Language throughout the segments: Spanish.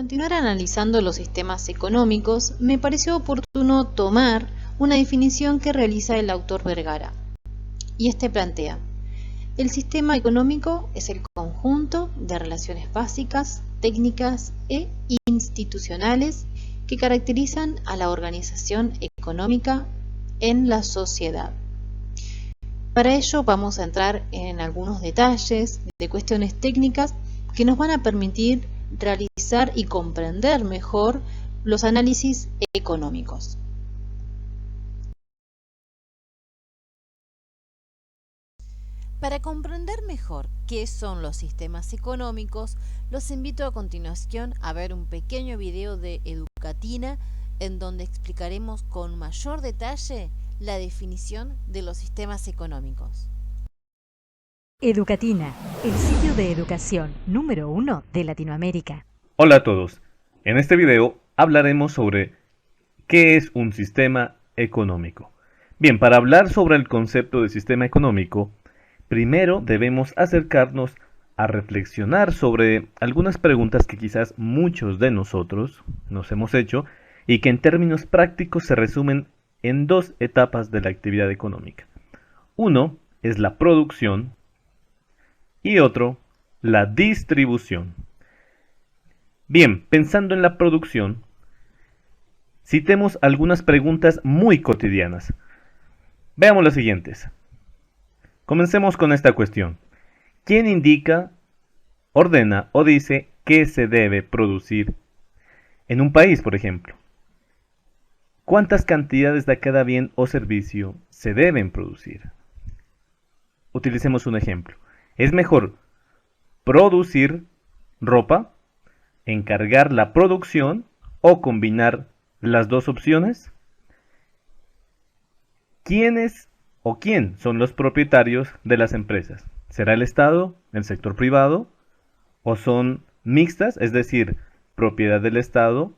continuar analizando los sistemas económicos, me pareció oportuno tomar una definición que realiza el autor Vergara. Y este plantea: el sistema económico es el conjunto de relaciones básicas, técnicas e institucionales que caracterizan a la organización económica en la sociedad. Para ello vamos a entrar en algunos detalles de cuestiones técnicas que nos van a permitir realizar y comprender mejor los análisis económicos. Para comprender mejor qué son los sistemas económicos, los invito a continuación a ver un pequeño video de Educatina en donde explicaremos con mayor detalle la definición de los sistemas económicos. Educatina, el sitio de educación número 1 de Latinoamérica. Hola a todos. En este video hablaremos sobre qué es un sistema económico. Bien, para hablar sobre el concepto de sistema económico, primero debemos acercarnos a reflexionar sobre algunas preguntas que quizás muchos de nosotros nos hemos hecho y que en términos prácticos se resumen en dos etapas de la actividad económica. Uno es la producción y otro, la distribución. Bien, pensando en la producción, citemos algunas preguntas muy cotidianas. Veamos las siguientes. Comencemos con esta cuestión. ¿Quién indica, ordena o dice qué se debe producir en un país, por ejemplo? ¿Cuántas cantidades de cada bien o servicio se deben producir? Utilicemos un ejemplo. ¿Es mejor producir ropa, encargar la producción o combinar las dos opciones? ¿Quiénes o quién son los propietarios de las empresas? ¿Será el Estado, el sector privado o son mixtas, es decir, propiedad del Estado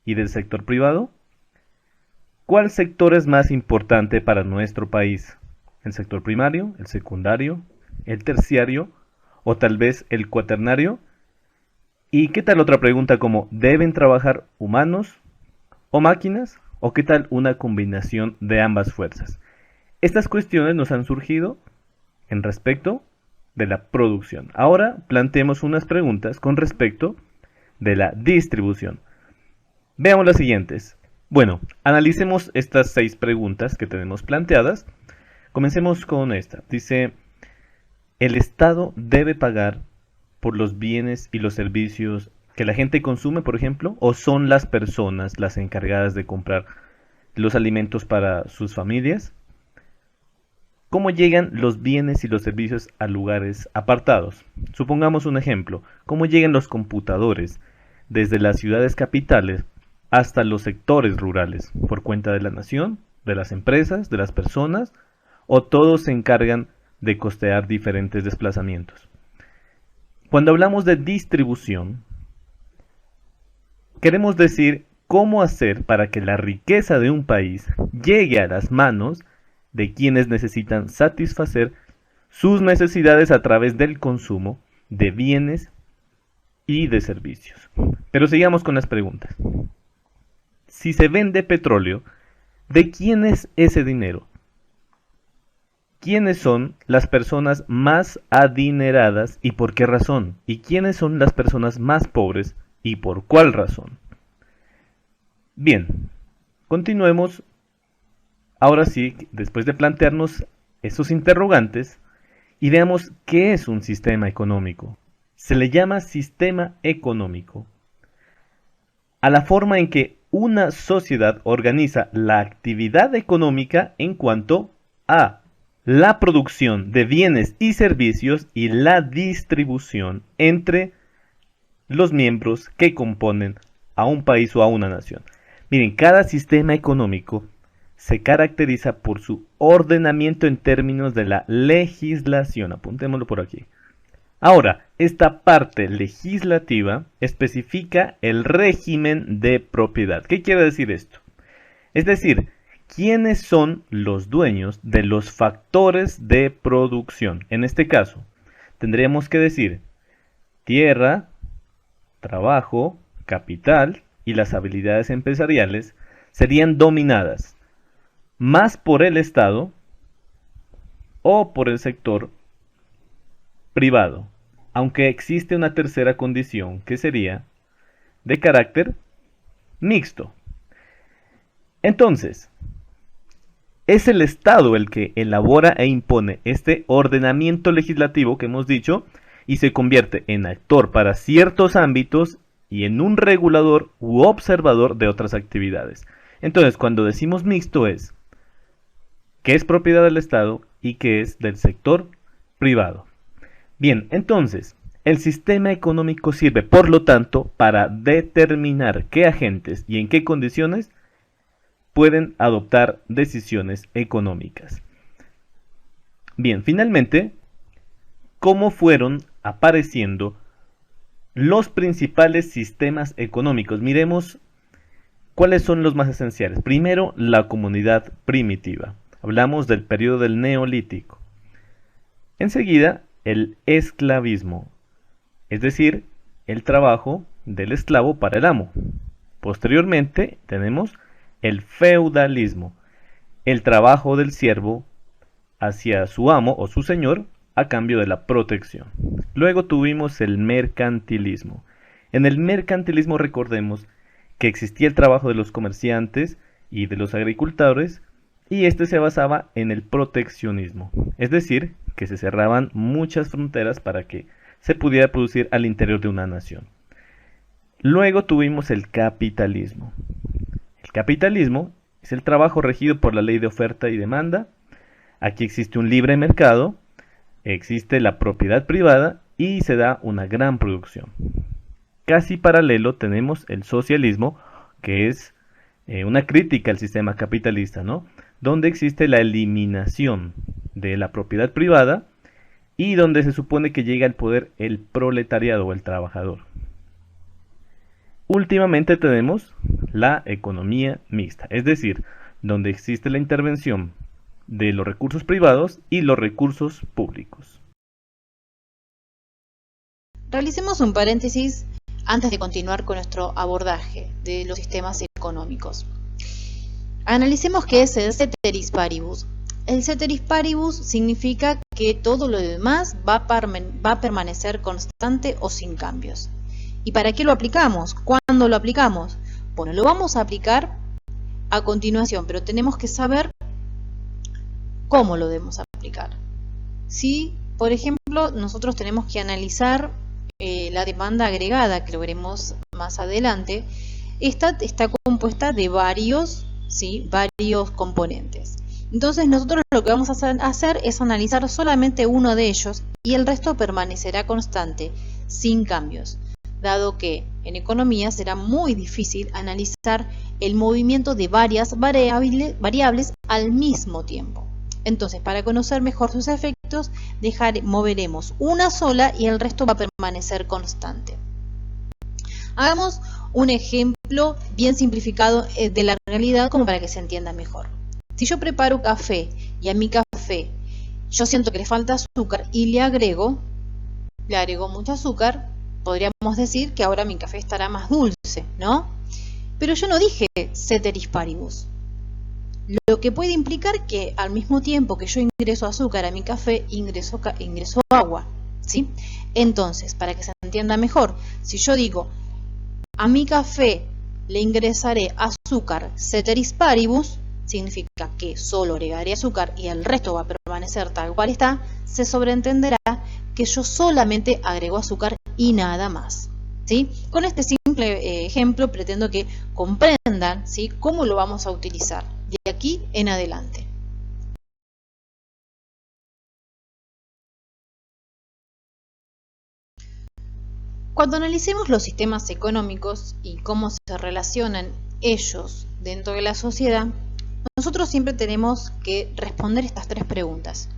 y del sector privado? ¿Cuál sector es más importante para nuestro país? ¿El sector primario, el secundario, el terciario o tal vez el cuaternario? ¿Y qué tal otra pregunta como ¿deben trabajar humanos o máquinas? ¿O qué tal una combinación de ambas fuerzas? Estas cuestiones nos han surgido en respecto de la producción. Ahora planteemos unas preguntas con respecto de la distribución. Veamos las siguientes. Bueno, analicemos estas 6 preguntas que tenemos planteadas. Comencemos con esta. Dice, ¿el Estado debe pagar por los bienes y los servicios que la gente consume, por ejemplo? ¿O son las personas las encargadas de comprar los alimentos para sus familias? ¿Cómo llegan los bienes y los servicios a lugares apartados? Supongamos un ejemplo. ¿Cómo llegan los computadores desde las ciudades capitales hasta los sectores rurales? ¿Por cuenta de la nación, de las empresas, de las personas? ¿O todos se encargan de costear diferentes desplazamientos? Cuando hablamos de distribución, queremos decir cómo hacer para que la riqueza de un país llegue a las manos de quienes necesitan satisfacer sus necesidades a través del consumo de bienes y de servicios. Pero sigamos con las preguntas. Si se vende petróleo, ¿de quién es ese dinero? ¿Quiénes son las personas más adineradas y por qué razón? ¿Y quiénes son las personas más pobres y por cuál razón? Bien, continuemos. Ahora sí, después de plantearnos esos interrogantes, y veamos qué es un sistema económico. Se le llama sistema económico a la forma en que una sociedad organiza la actividad económica en cuanto a la producción de bienes y servicios y la distribución entre los miembros que componen a un país o a una nación. Miren, cada sistema económico se caracteriza por su ordenamiento en términos de la legislación. Apuntémoslo por aquí. Ahora, esta parte legislativa especifica el régimen de propiedad. ¿Qué quiere decir esto? Es decir, ¿quiénes son los dueños de los factores de producción? En este caso, tendríamos que decir tierra, trabajo, capital y las habilidades empresariales serían dominadas más por el Estado o por el sector privado, aunque existe una tercera condición que sería de carácter mixto. Entonces, es el Estado el que elabora e impone este ordenamiento legislativo que hemos dicho y se convierte en actor para ciertos ámbitos y en un regulador u observador de otras actividades. Entonces, cuando decimos mixto es que es propiedad del Estado y que es del sector privado. Bien, entonces, el sistema económico sirve, por lo tanto, para determinar qué agentes y en qué condiciones pueden adoptar decisiones económicas. Bien, finalmente, ¿cómo fueron apareciendo los principales sistemas económicos? Miremos cuáles son los más esenciales. Primero, la comunidad primitiva. Hablamos del periodo del Neolítico. Enseguida, el esclavismo, es decir, el trabajo del esclavo para el amo. Posteriormente, tenemos el feudalismo, el trabajo del siervo hacia su amo o su señor a cambio de la protección. Luego tuvimos el mercantilismo. En el mercantilismo recordemos que existía el trabajo de los comerciantes y de los agricultores y este se basaba en el proteccionismo, es decir, que se cerraban muchas fronteras para que se pudiera producir al interior de una nación. Luego tuvimos el capitalismo. El capitalismo es el trabajo regido por la ley de oferta y demanda. Aquí existe un libre mercado, existe la propiedad privada y se da una gran producción. Casi paralelo tenemos el socialismo, que es una crítica al sistema capitalista, ¿no? Donde existe la eliminación de la propiedad privada y donde se supone que llega al poder el proletariado o el trabajador. Últimamente tenemos la economía mixta, es decir, donde existe la intervención de los recursos privados y los recursos públicos. Realicemos un paréntesis antes de continuar con nuestro abordaje de los sistemas económicos. Analicemos qué es el ceteris paribus. El ceteris paribus significa que todo lo demás va a permanecer constante o sin cambios. ¿Y para qué lo aplicamos? ¿Cuándo lo aplicamos? Bueno, lo vamos a aplicar a continuación, pero tenemos que saber cómo lo debemos aplicar. Si, por ejemplo, nosotros tenemos que analizar la demanda agregada, que lo veremos más adelante, esta está compuesta de varios componentes. Entonces nosotros lo que vamos a hacer es analizar solamente uno de ellos y el resto permanecerá constante, sin cambios, dado que en economía será muy difícil analizar el movimiento de varias variables al mismo tiempo. Entonces, para conocer mejor sus efectos, moveremos una sola y el resto va a permanecer constante. Hagamos un ejemplo bien simplificado de la realidad como para que se entienda mejor. Si yo preparo café y a mi café yo siento que le falta azúcar y le agrego mucho azúcar, podríamos decir que ahora mi café estará más dulce, ¿no? Pero yo no dije ceteris paribus. Lo que puede implicar que al mismo tiempo que yo ingreso azúcar a mi café, ingreso agua, ¿sí? Entonces, para que se entienda mejor, si yo digo a mi café le ingresaré azúcar ceteris paribus, significa que solo agregaré azúcar y el resto va a permanecer tal cual está, se sobreentenderá que yo solamente agrego azúcar y nada más, ¿sí? Con este simple ejemplo pretendo que comprendan, ¿sí?, cómo lo vamos a utilizar de aquí en adelante. Cuando analicemos los sistemas económicos y cómo se relacionan ellos dentro de la sociedad, nosotros siempre tenemos que responder estas tres preguntas.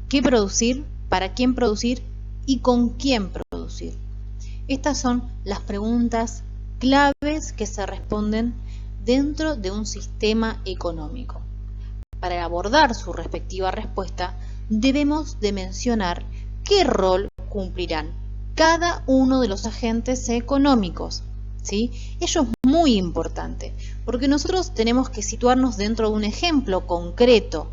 ¿Qué producir? ¿Para quién producir? ¿Y con quién producir? Estas son las preguntas claves que se responden dentro de un sistema económico. Para abordar su respectiva respuesta, debemos de mencionar qué rol cumplirán cada uno de los agentes económicos, ¿sí? Ello es muy importante, porque nosotros tenemos que situarnos dentro de un ejemplo concreto,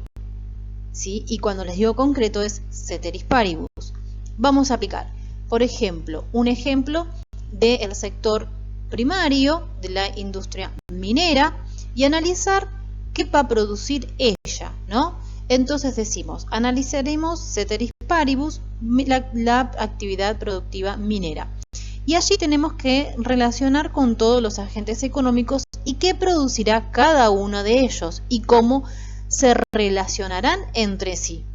¿sí? Y cuando les digo concreto es ceteris paribus. Vamos a aplicar, por ejemplo, un ejemplo del sector primario de la industria minera y analizar qué va a producir ella, ¿no? Entonces decimos, analizaremos ceteris paribus la actividad productiva minera. Y allí tenemos que relacionar con todos los agentes económicos y qué producirá cada uno de ellos y cómo se relacionarán entre sí.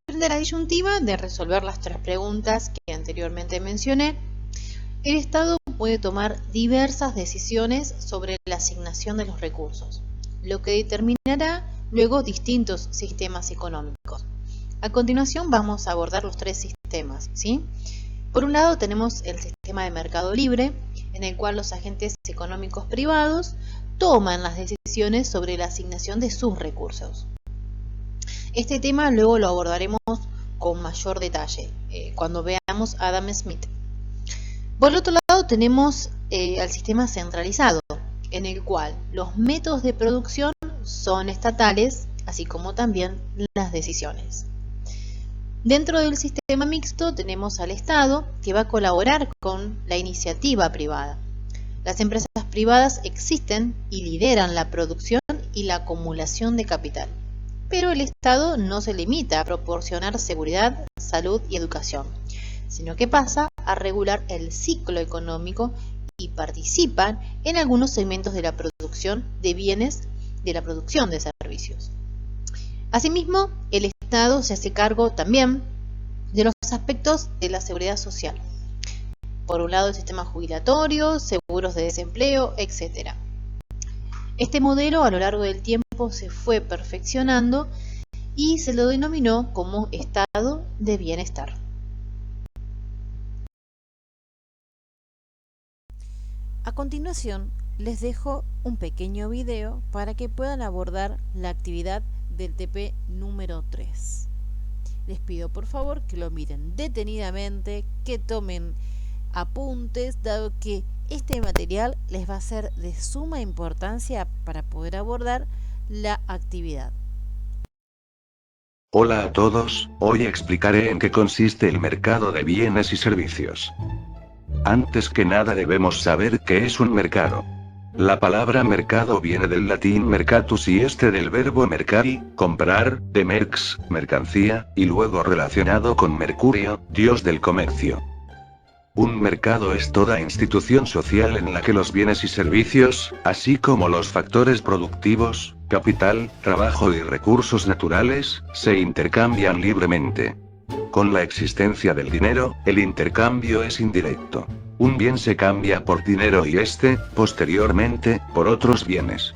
Frente a la disyuntiva de resolver las tres preguntas que anteriormente mencioné, el Estado puede tomar diversas decisiones sobre la asignación de los recursos, lo que determinará luego distintos sistemas económicos. A continuación vamos a abordar los tres sistemas, ¿sí? Por un lado tenemos el sistema de mercado libre, en el cual los agentes económicos privados toman las decisiones sobre la asignación de sus recursos. Este tema luego lo abordaremos con mayor detalle cuando veamos a Adam Smith. Por el otro lado tenemos al sistema centralizado, en el cual los métodos de producción son estatales, así como también las decisiones. Dentro del sistema mixto tenemos al Estado, que va a colaborar con la iniciativa privada. Las empresas privadas existen y lideran la producción y la acumulación de capital. Pero el Estado no se limita a proporcionar seguridad, salud y educación, sino que pasa a regular el ciclo económico y participan en algunos segmentos de la producción de bienes, de la producción de servicios. Asimismo, el Estado se hace cargo también de los aspectos de la seguridad social. Por un lado, el sistema jubilatorio, seguros de desempleo, etc. Este modelo a lo largo del tiempo se fue perfeccionando y se lo denominó como estado de bienestar. A continuación, les dejo un pequeño video para que puedan abordar la actividad del TP número 3. Les pido por favor que lo miren detenidamente, que tomen apuntes, dado que este material les va a ser de suma importancia para poder abordar la actividad. Hola a todos, hoy explicaré en qué consiste el mercado de bienes y servicios. Antes que nada debemos saber qué es un mercado. La palabra mercado viene del latín mercatus y del verbo mercari, comprar, de merx, mercancía, y luego relacionado con Mercurio, dios del comercio. Un mercado es toda institución social en la que los bienes y servicios, así como los factores productivos, capital, trabajo y recursos naturales, se intercambian libremente. Con la existencia del dinero, el intercambio es indirecto. Un bien se cambia por dinero y posteriormente, por otros bienes.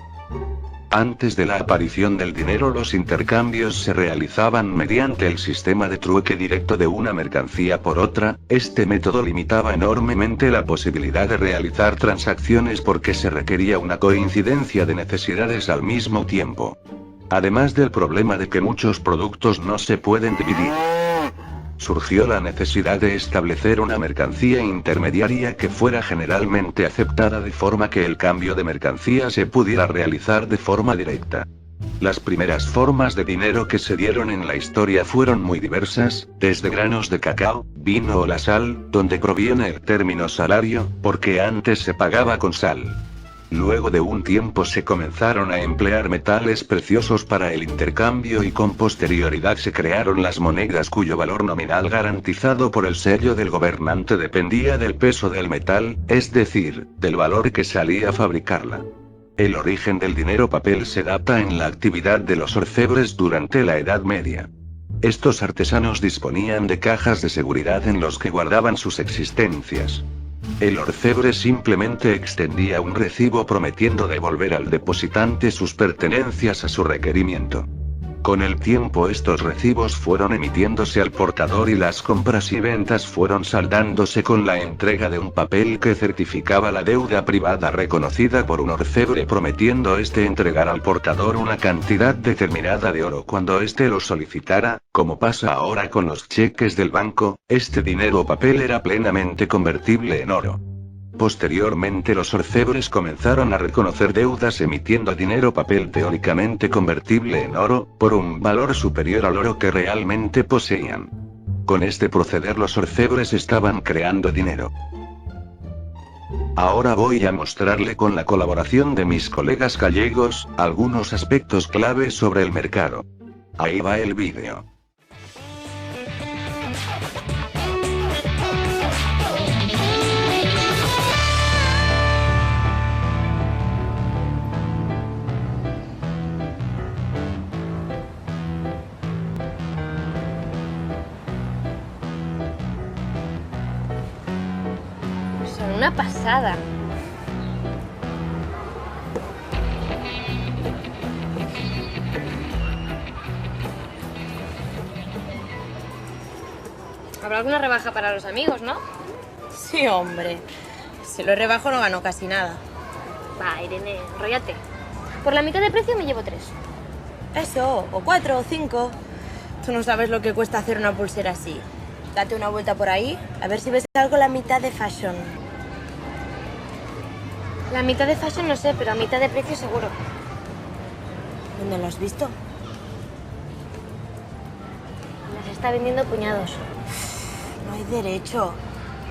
Antes de la aparición del dinero, los intercambios se realizaban mediante el sistema de trueque directo de una mercancía por otra. Este método limitaba enormemente la posibilidad de realizar transacciones porque se requería una coincidencia de necesidades al mismo tiempo. Además del problema de que muchos productos no se pueden dividir, surgió la necesidad de establecer una mercancía intermediaria que fuera generalmente aceptada de forma que el cambio de mercancía se pudiera realizar de forma directa. Las primeras formas de dinero que se dieron en la historia fueron muy diversas, desde granos de cacao, vino o la sal, donde proviene el término salario, porque antes se pagaba con sal. Luego de un tiempo se comenzaron a emplear metales preciosos para el intercambio y con posterioridad se crearon las monedas cuyo valor nominal garantizado por el sello del gobernante dependía del peso del metal, es decir, del valor que salía a fabricarla. El origen del dinero papel se data en la actividad de los orfebres durante la Edad Media. Estos artesanos disponían de cajas de seguridad en los que guardaban sus existencias. El orfebre simplemente extendía un recibo prometiendo devolver al depositante sus pertenencias a su requerimiento. Con el tiempo estos recibos fueron emitiéndose al portador y las compras y ventas fueron saldándose con la entrega de un papel que certificaba la deuda privada reconocida por un orfebre, prometiendo entregar al portador una cantidad determinada de oro cuando lo solicitara. Como pasa ahora con los cheques del banco, este dinero o papel era plenamente convertible en oro. Posteriormente los orfebres comenzaron a reconocer deudas emitiendo dinero papel teóricamente convertible en oro, por un valor superior al oro que realmente poseían. Con este proceder los orfebres estaban creando dinero. Ahora voy a mostrarle, con la colaboración de mis colegas gallegos, algunos aspectos clave sobre el mercado. Ahí va el vídeo. Son una pasada. Habrá alguna rebaja para los amigos, ¿no? Sí, hombre. Si lo rebajo no gano casi nada. Va, Irene, enróllate. Por la mitad de precio me llevo 3. Eso, o 4 o 5. Tú no sabes lo que cuesta hacer una pulsera así. Date una vuelta por ahí, a ver si ves algo la mitad de fashion. La mitad de fashion no sé, pero a mitad de precio seguro. ¿Dónde lo has visto? Las está vendiendo puñados. No hay derecho.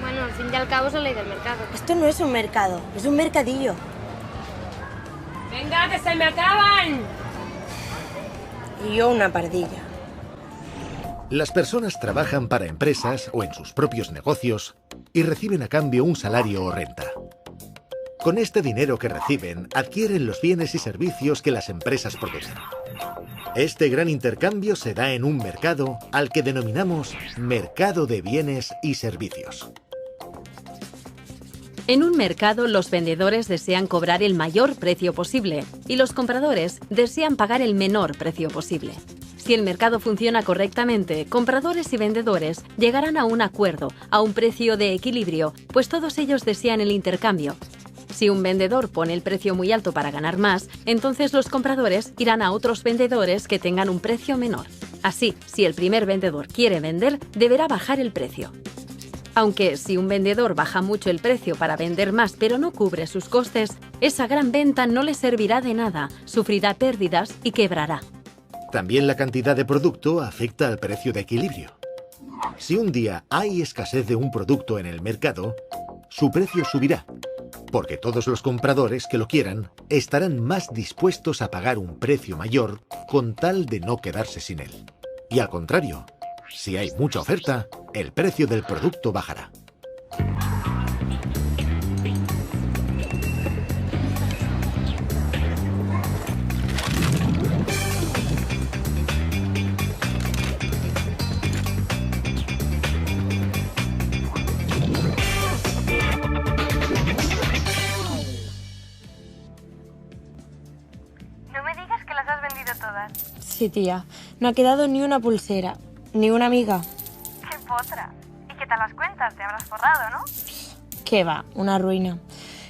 Bueno, al fin y al cabo es la ley del mercado. Esto no es un mercado, es un mercadillo. ¡Venga, que se me acaban! Y yo una pardilla. Las personas trabajan para empresas o en sus propios negocios y reciben a cambio un salario o renta. Con este dinero que reciben, adquieren los bienes y servicios que las empresas producen. Este gran intercambio se da en un mercado al que denominamos mercado de bienes y servicios. En un mercado, los vendedores desean cobrar el mayor precio posible y los compradores desean pagar el menor precio posible. Si el mercado funciona correctamente, compradores y vendedores llegarán a un acuerdo, a un precio de equilibrio, pues todos ellos desean el intercambio. Si un vendedor pone el precio muy alto para ganar más, entonces los compradores irán a otros vendedores que tengan un precio menor. Así, si el primer vendedor quiere vender, deberá bajar el precio. Aunque si un vendedor baja mucho el precio para vender más pero no cubre sus costes, esa gran venta no le servirá de nada, sufrirá pérdidas y quebrará. También la cantidad de producto afecta al precio de equilibrio. Si un día hay escasez de un producto en el mercado, su precio subirá, porque todos los compradores que lo quieran estarán más dispuestos a pagar un precio mayor con tal de no quedarse sin él. Y al contrario, si hay mucha oferta, el precio del producto bajará. No me digas que las has vendido todas. Sí, tía. No ha quedado ni una pulsera, ni una amiga. ¡Qué potra! ¿Y qué tal las cuentas? Te habrás forrado, ¿no? ¿Qué va? Una ruina.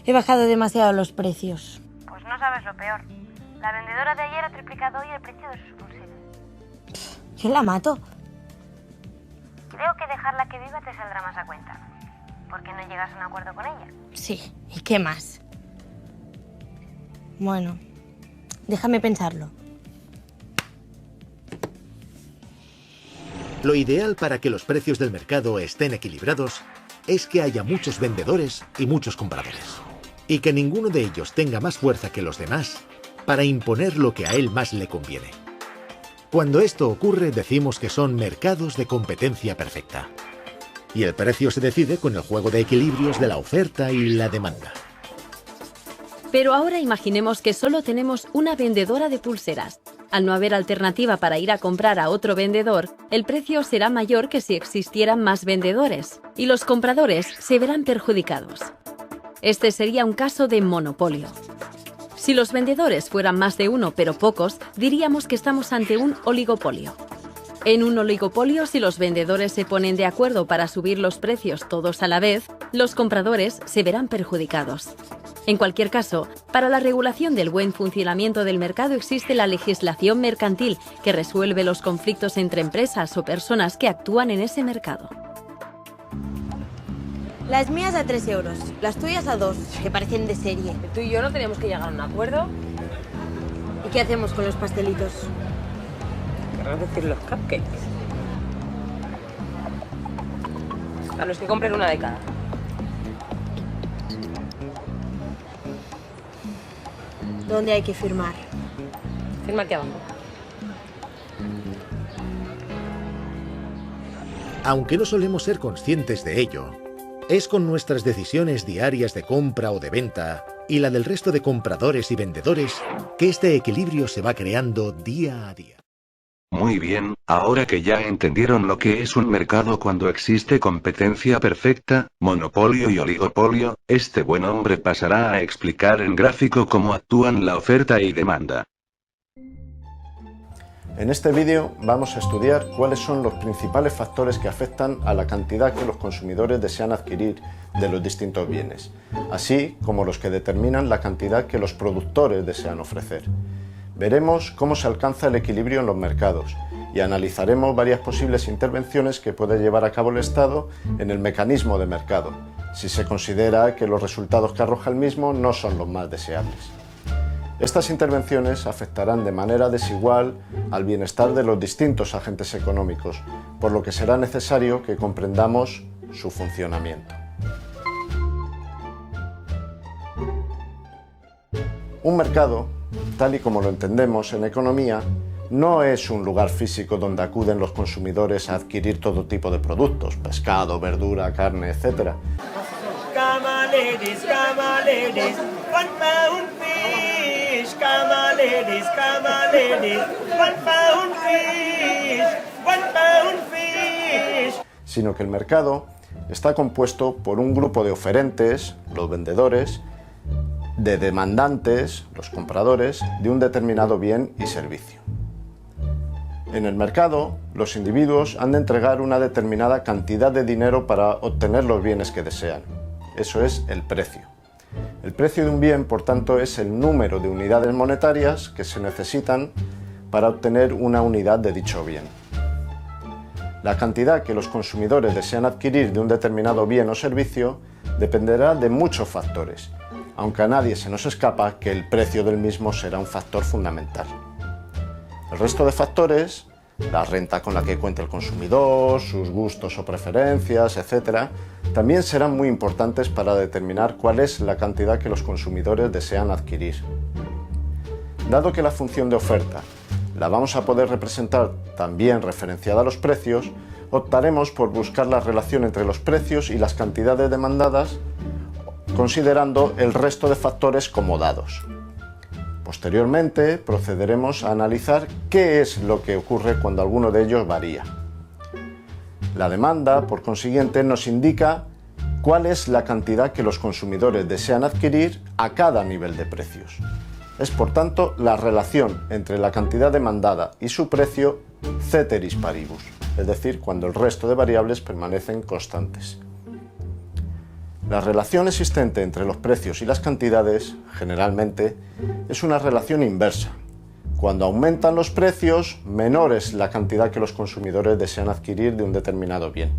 He bajado demasiado los precios. Pues no sabes lo peor. La vendedora de ayer ha triplicado hoy el precio de sus pulseras. Yo la mato. Creo que dejarla que viva te saldrá más a cuenta. ¿Por qué no llegas a un acuerdo con ella? Sí, ¿y qué más? Bueno, déjame pensarlo. Lo ideal para que los precios del mercado estén equilibrados es que haya muchos vendedores y muchos compradores, y que ninguno de ellos tenga más fuerza que los demás para imponer lo que a él más le conviene. Cuando esto ocurre, decimos que son mercados de competencia perfecta. Y el precio se decide con el juego de equilibrios de la oferta y la demanda. Pero ahora imaginemos que solo tenemos una vendedora de pulseras. Al no haber alternativa para ir a comprar a otro vendedor, el precio será mayor que si existieran más vendedores, y los compradores se verán perjudicados. Este sería un caso de monopolio. Si los vendedores fueran más de uno pero pocos, diríamos que estamos ante un oligopolio. En un oligopolio, si los vendedores se ponen de acuerdo para subir los precios todos a la vez, los compradores se verán perjudicados. En cualquier caso, para la regulación del buen funcionamiento del mercado existe la legislación mercantil que resuelve los conflictos entre empresas o personas que actúan en ese mercado. Las mías a 3 euros, las tuyas a 2, que parecen de serie. Tú y yo no teníamos que llegar a un acuerdo. ¿Y qué hacemos con los pastelitos? Querrás decir los cupcakes. A los que compren una de cada. ¿Dónde hay que firmar? Firma aquí abajo. Aunque no solemos ser conscientes de ello, es con nuestras decisiones diarias de compra o de venta y la del resto de compradores y vendedores que este equilibrio se va creando día a día. Muy bien, ahora que ya entendieron lo que es un mercado cuando existe competencia perfecta, monopolio y oligopolio, este buen hombre pasará a explicar en gráfico cómo actúan la oferta y demanda. En este vídeo vamos a estudiar cuáles son los principales factores que afectan a la cantidad que los consumidores desean adquirir de los distintos bienes, así como los que determinan la cantidad que los productores desean ofrecer. Veremos cómo se alcanza el equilibrio en los mercados y analizaremos varias posibles intervenciones que puede llevar a cabo el Estado en el mecanismo de mercado, si se considera que los resultados que arroja el mismo no son los más deseables. Estas intervenciones afectarán de manera desigual al bienestar de los distintos agentes económicos, por lo que será necesario que comprendamos su funcionamiento. Un mercado, tal y como lo entendemos en economía, no es un lugar físico donde acuden los consumidores a adquirir todo tipo de productos, pescado, verdura, carne, etc. Sino que el mercado está compuesto por un grupo de oferentes, los vendedores, de demandantes, los compradores, de un determinado bien y servicio. En el mercado, los individuos han de entregar una determinada cantidad de dinero para obtener los bienes que desean. Eso es el precio. El precio de un bien, por tanto, es el número de unidades monetarias que se necesitan para obtener una unidad de dicho bien. La cantidad que los consumidores desean adquirir de un determinado bien o servicio dependerá de muchos factores, aunque a nadie se nos escapa que el precio del mismo será un factor fundamental. El resto de factores, la renta con la que cuenta el consumidor, sus gustos o preferencias, etc., también serán muy importantes para determinar cuál es la cantidad que los consumidores desean adquirir. Dado que la función de oferta la vamos a poder representar también referenciada a los precios, optaremos por buscar la relación entre los precios y las cantidades demandadas, considerando el resto de factores como dados. Posteriormente, procederemos a analizar qué es lo que ocurre cuando alguno de ellos varía. La demanda, por consiguiente, nos indica cuál es la cantidad que los consumidores desean adquirir a cada nivel de precios. Es, por tanto, la relación entre la cantidad demandada y su precio ceteris paribus, es decir, cuando el resto de variables permanecen constantes. La relación existente entre los precios y las cantidades, generalmente, es una relación inversa. Cuando aumentan los precios, menor es la cantidad que los consumidores desean adquirir de un determinado bien.